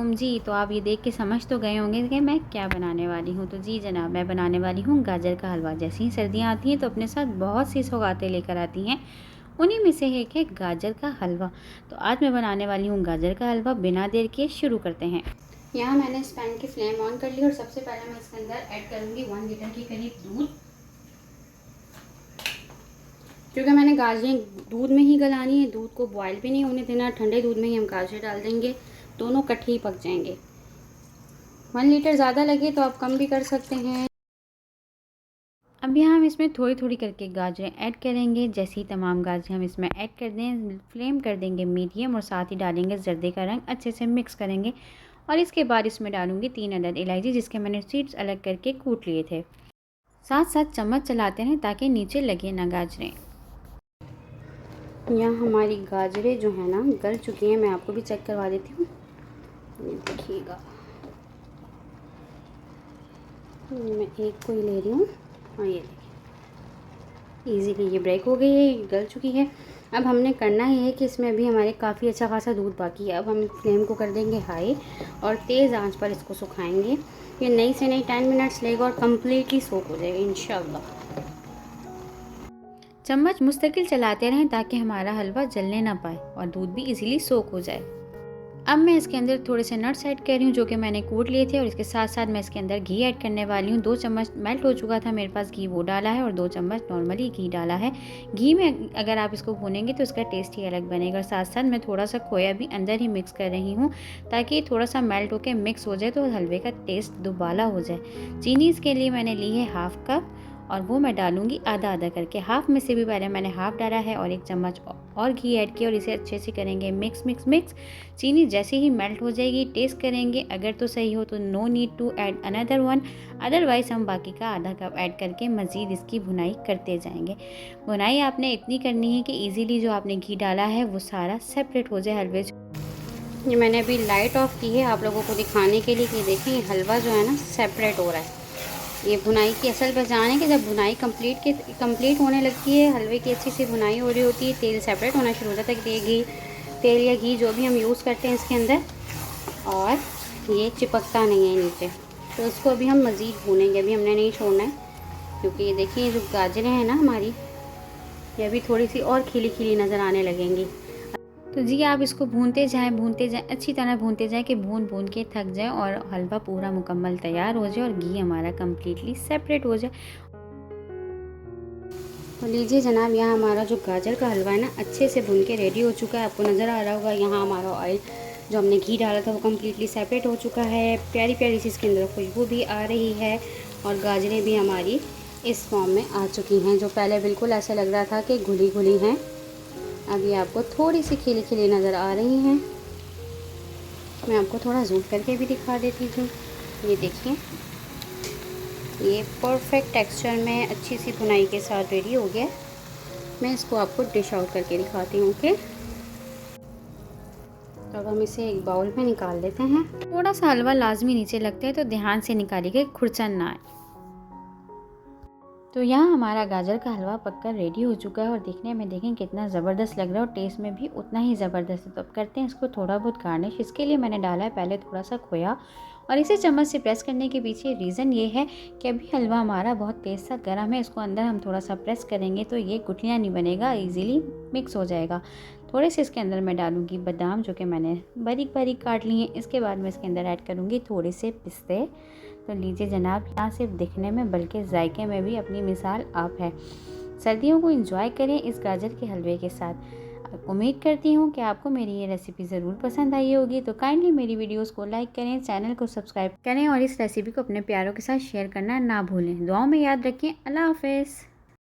वालेकुम जी। तो आप ये देख के समझ तो गए होंगे कि मैं क्या बनाने वाली हूँ। तो जी जनाब, मैं बनाने वाली हूँ गाजर का हलवा। जैसे ही सर्दियाँ आती हैं तो अपने साथ बहुत सी सौगातें लेकर आती हैं, उन्हीं में से एक है गाजर का हलवा। तो आज मैं बनाने वाली हूँ गाजर का हलवा। बिना देर के शुरू करते हैं। यहाँ मैंने इस पैन की फ्लेम ऑन कर ली और सबसे पहले मैं इसके अंदर ऐड करूँगी 1 लीटर के करीब दूध। क्योंकि मैंने गाजरें दूध में ही गलानी है, दूध को बॉयल भी नहीं होने देना। ठंडे दूध में ही हम गाजर डाल देंगे, दोनों इकट्ठे ही पक जाएंगे। 1 लीटर ज़्यादा लगे तो आप कम भी कर सकते हैं। अब यहाँ हम इसमें थोड़ी थोड़ी करके गाजरें ऐड करेंगे। जैसे ही तमाम गाजरें हम इसमें ऐड कर दें, फ्लेम कर देंगे मीडियम और साथ ही डालेंगे जर्दे का रंग। अच्छे से मिक्स करेंगे और इसके बाद इसमें डालूंगी 3 अदद इलायची, जिसके मैंने सीड्स अलग करके कूट लिए थे। साथ साथ चम्मच चलाते रहें ताकि नीचे लगे ना गाजरें। यहाँ हमारी गाजरें जो है ना गल चुकी हैं। मैं आपको भी चेक करवा देती हूँ, ये देखिएगा। मैं एक को ही ले रही हूँ और ये देखिए ईज़िली ये ब्रेक हो गई है, ये गल चुकी है। अब हमने करना ही है कि इसमें अभी हमारे काफ़ी अच्छा खासा दूध बाकी है। अब हम फ्लेम को कर देंगे हाई और तेज़ आंच पर इसको सुखाएंगे। ये नहीं से नहीं 10 मिनट्स लेगा और कम्प्लीटली सोक हो जाएगा इंशाल्लाह। चम्मच मुस्तकिल चलाते रहें ताकि हमारा हलवा जलने ना पाए और दूध भी इजीली सोक हो जाए। अब मैं इसके अंदर थोड़े से नट्स ऐड कर रही हूँ जो कि मैंने कूट लिए थे, और इसके साथ साथ मैं इसके अंदर घी ऐड करने वाली हूँ। 2 चम्मच मेल्ट हो चुका था मेरे पास घी, वो डाला है और 2 चम्मच नॉर्मली घी डाला है। घी में अगर आप इसको भूनेंगे तो इसका टेस्ट ही अलग बनेगा। और साथ साथ मैं थोड़ा सा खोया भी अंदर ही मिक्स कर रही हूँ ताकि थोड़ा सा मेल्ट होकर मिक्स हो जाए तो हलवे का टेस्ट दुबाला हो जाए। चीनी इसके लिए मैंने ली है 1/2 कप और वो मैं डालूंगी आधा आधा करके। हाफ में से भी पहले मैंने हाफ डाला है और 1 चम्मच और घी ऐड किया और इसे अच्छे से करेंगे मिक्स मिक्स मिक्स। चीनी जैसे ही मेल्ट हो जाएगी टेस्ट करेंगे, अगर तो सही हो तो no need to add another one, otherwise हम बाकी का आधा कप ऐड करके मज़ीद इसकी भुनाई करते जाएंगे। भुनाई आपने इतनी करनी है कि इजीली जो आपने घी डाला है वो सारा सेपरेट हो जाए हलवे से। ये मैंने अभी लाइट ऑफ की है आप लोगों को दिखाने के लिए कि देखें ये हलवा जो है ना सेपरेट हो रहा है। ये भुनाई की असल पहचान है कि जब भुनाई कंप्लीट होने लगती है, हलवे की अच्छी सी भुनाई हो रही होती है, तेल सेपरेट होना शुरू हो जाता है कि तेल या घी जो भी हम यूज़ करते हैं इसके अंदर, और ये चिपकता नहीं है नीचे। तो इसको अभी हम मज़ीद भूनेंगे, अभी हमने नहीं छोड़ना है। क्योंकि ये देखिए ये जो गाजरें हैं ना हमारी, ये अभी थोड़ी सी और खिली खिली नज़र आने लगेंगी। तो जी आप इसको भूनते जाएं, अच्छी तरह भूनते जाएं कि भून के थक जाए और हलवा पूरा मुकम्मल तैयार हो जाए और घी हमारा कम्प्लीटली सेपरेट हो जाए। तो लीजिए जनाब, यहाँ हमारा जो गाजर का हलवा है ना अच्छे से भून के रेडी हो चुका है। आपको नज़र आ रहा होगा यहाँ हमारा ऑयल जो हमने घी डाला था वो कम्प्लीटली सेपरेट हो चुका है। प्यारी प्यारी सी इसके अंदर खुशबू भी आ रही है और गाजरें भी हमारी इस फॉर्म में आ चुकी हैं, जो पहले बिल्कुल ऐसा लग रहा था कि घुली घुली हैं। अब ये आपको थोड़ी सी खिली खिली नज़र आ रही हैं। मैं आपको थोड़ा जूम करके भी दिखा देती हूँ। ये देखिए ये परफेक्ट टेक्सचर में अच्छी सी भुनाई के साथ रेडी हो गया। मैं इसको आपको डिश आउट करके दिखाती हूँ। ओके, तो अब हम इसे एक बाउल में निकाल लेते हैं। थोड़ा सा हलवा लाजमी नीचे लगता है तो ध्यान से निकालिएगा, खुरचन ना आए। तो यहाँ हमारा गाजर का हलवा पककर रेडी हो चुका है और दिखने में देखें कितना ज़बरदस्त लग रहा है और टेस्ट में भी उतना ही ज़बरदस्त है। तो अब करते हैं इसको थोड़ा बहुत गार्निश। इसके लिए मैंने डाला है पहले थोड़ा सा खोया, और इसे चम्मच से प्रेस करने के पीछे रीज़न ये है कि अभी हलवा हमारा बहुत तेज़ सा गर्म है। इसको अंदर हम थोड़ा सा प्रेस करेंगे तो ये गुठलियाँ नहीं बनेगा, ईज़िली मिक्स हो जाएगा। थोड़े से इसके अंदर मैं डालूँगी बादाम जो कि मैंने बारीक बारीक काट लिए हैं। इसके बाद मैं इसके अंदर ऐड करूँगी थोड़े से पिस्ते। तो लीजिए जनाब, यहाँ सिर्फ दिखने में बल्कि जायके में भी अपनी मिसाल आप है। सर्दियों को एंजॉय करें इस गाजर के हलवे के साथ। उम्मीद करती हूँ कि आपको मेरी ये रेसिपी ज़रूर पसंद आई होगी। तो काइंडली मेरी वीडियोस को लाइक करें, चैनल को सब्सक्राइब करें और इस रेसिपी को अपने प्यारों के साथ शेयर करना ना भूलें। दुआओं में याद रखें। अल्लाह हाफ़िज़।